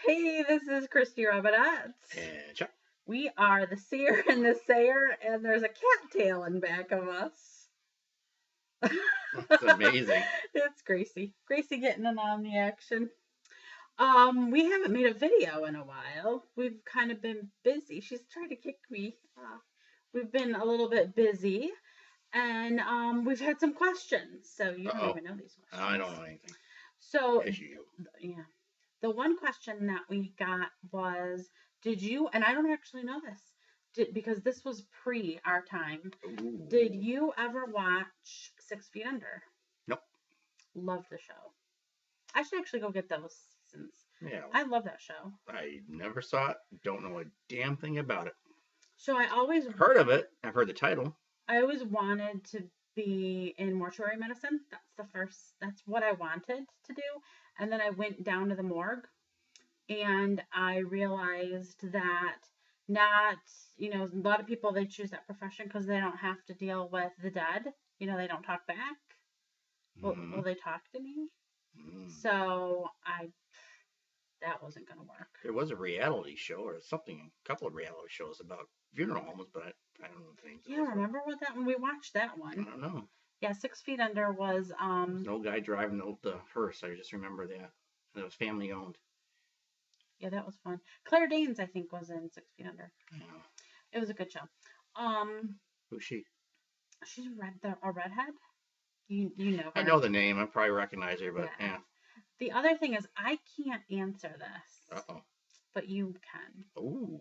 Hey, this is Kristy Robinett. And Chuck. We are the Seer and the Sayer, and there's a cattail in back of us. That's amazing. It's Gracie. Gracie getting in on the action. We haven't made a video in a while. We've kind of been busy. She's trying to kick me. We've been a little bit busy, and we've had some questions. So you don't even know these questions. I don't know anything. So, Yes, you. yeah. The one question that we got was, did you, and I don't actually know this, because this was pre our time, Ooh. did you ever watch 6 Feet Under? Nope. Love the show. I should actually go get those seasons. Yeah. I love that show. I never saw it. Don't know a damn thing about it. So I always heard of it. I've heard the title. I always wanted to be in mortuary medicine. That's what I wanted to do. And then I went down to the morgue and I realized that not, a lot of people, they choose that profession because they don't have to deal with the dead. They don't talk back. Will they talk to me? So that wasn't going to work. There was a reality show or something, a couple of reality shows about funeral homes, but I don't know the names. Yeah, remember what that one? We watched that one. I don't know. Yeah, 6 Feet Under was no guy driving the hearse. I just remember that. It was family owned. Yeah, that was fun. Claire Danes, I think, was in 6 Feet Under. Yeah. It was a good show. Who's she? She's a redhead. You know her. I know the name. I probably recognize her, but yeah. The other thing is, I can't answer this. Uh-oh. But you can. Ooh.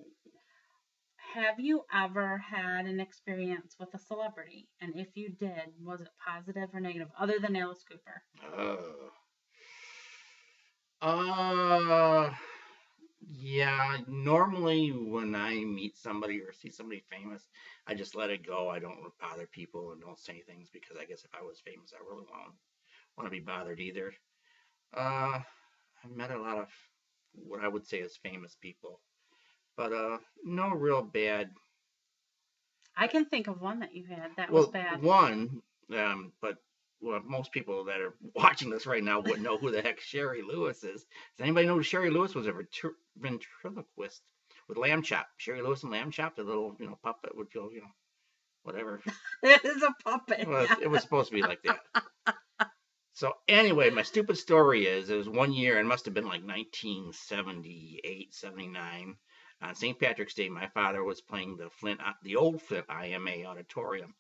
Have you ever had an experience with a celebrity? And if you did, was it positive or negative, other than Alice Cooper? Yeah, normally when I meet somebody or see somebody famous, I just let it go. I don't bother people and don't say things because I guess if I was famous, I really won't want to be bothered either. I've met a lot of what I would say is famous people, but no real bad. I can think of one that you had that was bad. One, but most people that are watching this right now wouldn't know who the heck Sherry Lewis is. Does anybody know who Sherry Lewis was? A ventriloquist with Lamb Chop. Sherry Lewis and Lamb Chop, the little puppet would feel whatever. It is a puppet. Well, it was supposed to be like that. So anyway, my stupid story is, it was one year, it must have been like 1978, 79. On St. Patrick's Day, my father was playing the old Flint IMA auditorium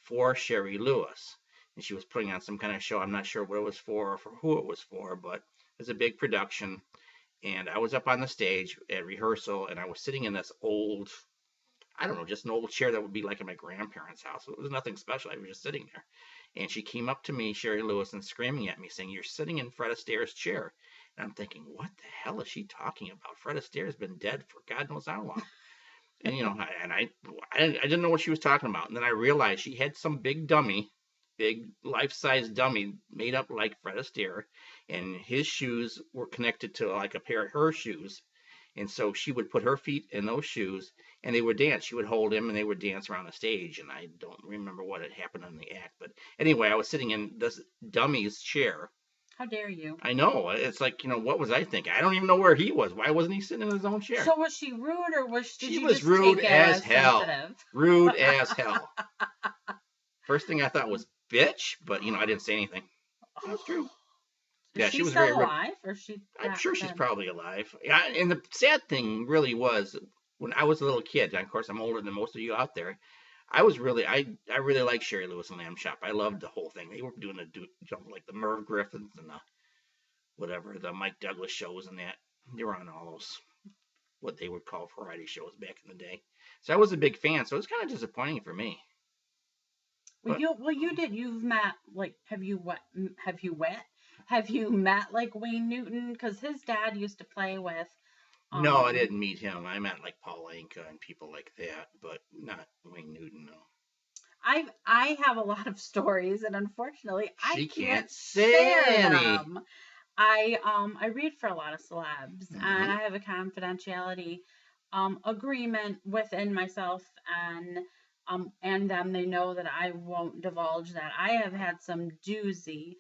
for Sherry Lewis. And she was putting on some kind of show. I'm not sure what it was for or for who it was for, but it was a big production. And I was up on the stage at rehearsal, and I was sitting in this old, I don't know, just an old chair that would be like in my grandparents' house. It was nothing special. I was just sitting there. And she came up to me, Sherry Lewis, and screaming at me, saying, "You're sitting in Fred Astaire's chair." And I'm thinking, what the hell is she talking about? Fred Astaire's been dead for God knows how long. And, I didn't know what she was talking about. And then I realized she had some big life-size dummy made up like Fred Astaire, and his shoes were connected to like a pair of her shoes. And so she would put her feet in those shoes, and they would dance. She would hold him, and they would dance around the stage. And I don't remember what had happened in the act. But anyway, I was sitting in this dummy's chair. How dare you? I know. It's like, what was I thinking? I don't even know where he was. Why wasn't he sitting in his own chair? So was she rude, or was she was rude as hell? Rude as hell. First thing I thought was bitch, but I didn't say anything. That's true. Yeah, she was very alive, or she? I'm sure she's probably alive. Yeah, and the sad thing really was, when I was a little kid, and of course I'm older than most of you out there, I really liked Sherry Lewis and Lamb Chop. I loved the whole thing. They were doing like the Merv Griffins and the Mike Douglas shows and that. They were on all those, what they would call variety shows back in the day. So I was a big fan. So it was kind of disappointing for me. You did. You've met, like, have you met like Wayne Newton? Because his dad used to play with. No, I didn't meet him. I met like Paul Anka and people like that, but not Wayne Newton. No. I have a lot of stories, and unfortunately, I can't say them. I read for a lot of celebs, and I have a confidentiality agreement within myself and them. They know that I won't divulge that. I have had some doozy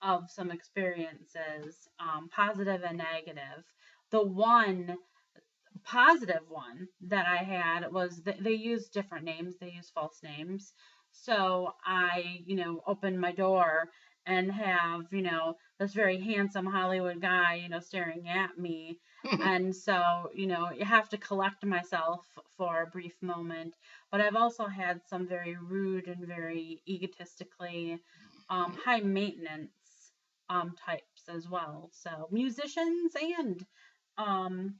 of some experiences, positive and negative. the one positive one that I had was that they use different names, they use false names. So I, open my door and have, this very handsome Hollywood guy, staring at me. And so, you have to collect myself for a brief moment. But I've also had some very rude and very egotistically high maintenance types as well. So musicians and um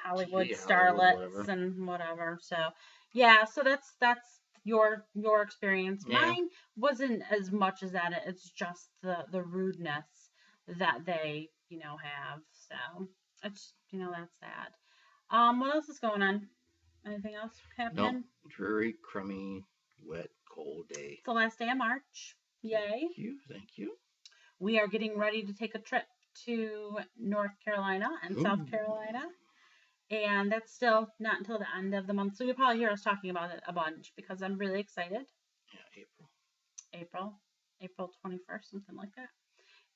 Hollywood TV, Hollywood, starlets whatever. and whatever. So yeah, so that's your experience. Yeah. Mine wasn't as much as that. It's just the rudeness that they have. So it's that's that. What else is going on? Anything else No, happening? dreary, crummy, wet, cold day. It's the last day of March. Yay! Thank you, thank you. We are getting ready to take a trip to North Carolina and South Carolina. And that's still not until the end of the month. So you'll probably hear us talking about it a bunch because I'm really excited. Yeah, April 21st, something like that.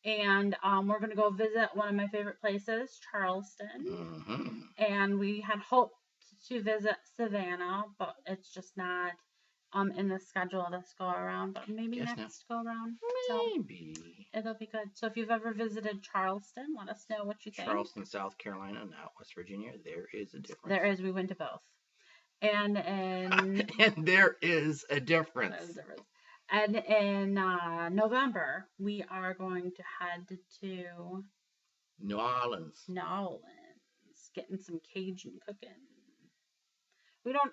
And we're going to go visit one of my favorite places, Charleston. Mm-hmm. And we had hoped to visit Savannah, but it's just not in the schedule this go around. But maybe next go around. Maybe. So it'll be good. So if you've ever visited Charleston, let us know what you think. Charleston, South Carolina, not West Virginia. There is a difference. There is. We went to both. And there is a difference. And in November, we are going to head to New Orleans, getting some Cajun cooking. We don't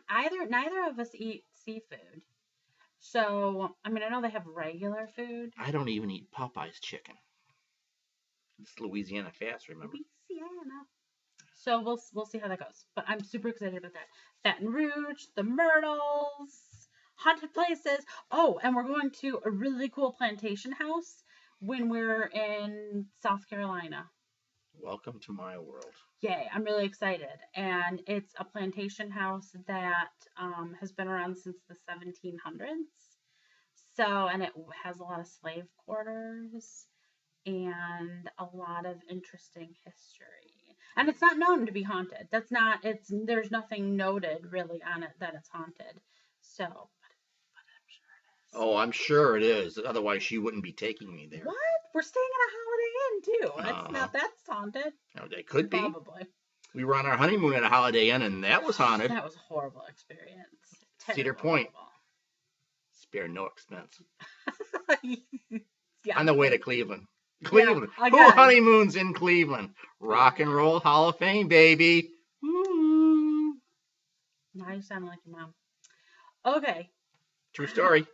neither of us eat seafood. So, I mean, I know they have regular food. I don't even eat Popeye's chicken. It's Louisiana fast, remember? Louisiana. So we'll see how that goes. But I'm super excited about that. Baton Rouge, the Myrtles, haunted places. Oh, and we're going to a really cool plantation house when we're in South Carolina. Welcome to my world. Yay, I'm really excited. And it's a plantation house that has been around since the 1700s. So, and it has a lot of slave quarters and a lot of interesting history. And it's not known to be haunted. There's nothing noted really on it that it's haunted. So, but I'm sure it is. Oh, I'm sure it is. Otherwise, she wouldn't be taking me there. What? We're staying at a Holiday Inn too. It's not that's haunted. No, they could be. Probably. We were on our honeymoon at a Holiday Inn, and that was haunted. That was a horrible experience. Cedar Point. Spare no expense. Yeah. On the way to Cleveland. Cleveland. Yeah, who honeymoons in Cleveland? Rock and Roll Hall of Fame, baby. Woo. Now you sound like your mom. Okay. True story.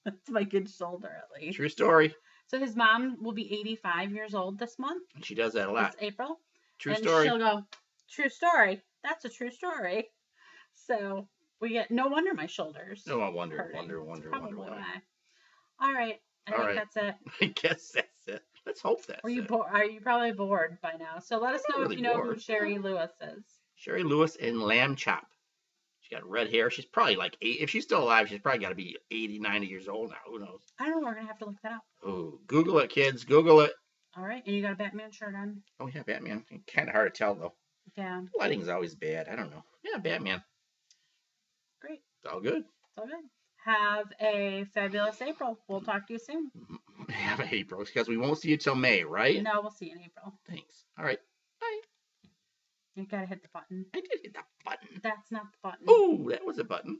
That's my good shoulder, at least. True story. So his mom will be 85 years old this month. And she does that a lot. It's April. True story. She'll go, true story. That's a true story. So we get, no wonder my shoulders. No, I wonder why. All right. I think that's it. I guess that's it. Let's hope that's it. Are you probably bored by now? So let us know if you know who Sherry Lewis is. Sherry Lewis in Lamb Chop. She got red hair. She's probably like 8. If she's still alive, she's probably got to be 80, 90 years old now. Who knows? I don't know. We're going to have to look that up. Oh, Google it, kids. Google it. All right. And you got a Batman shirt on? Oh, yeah, Batman. Kind of hard to tell, though. Yeah. Lighting's always bad. I don't know. Yeah, Batman. Great. It's all good. It's all good. Have a fabulous April. We'll talk to you soon. Have a April, because we won't see you till May, right? No, we'll see you in April. Thanks. All right. Bye. You gotta hit the button. I did hit that button. That's not the button. Oh, that was a button.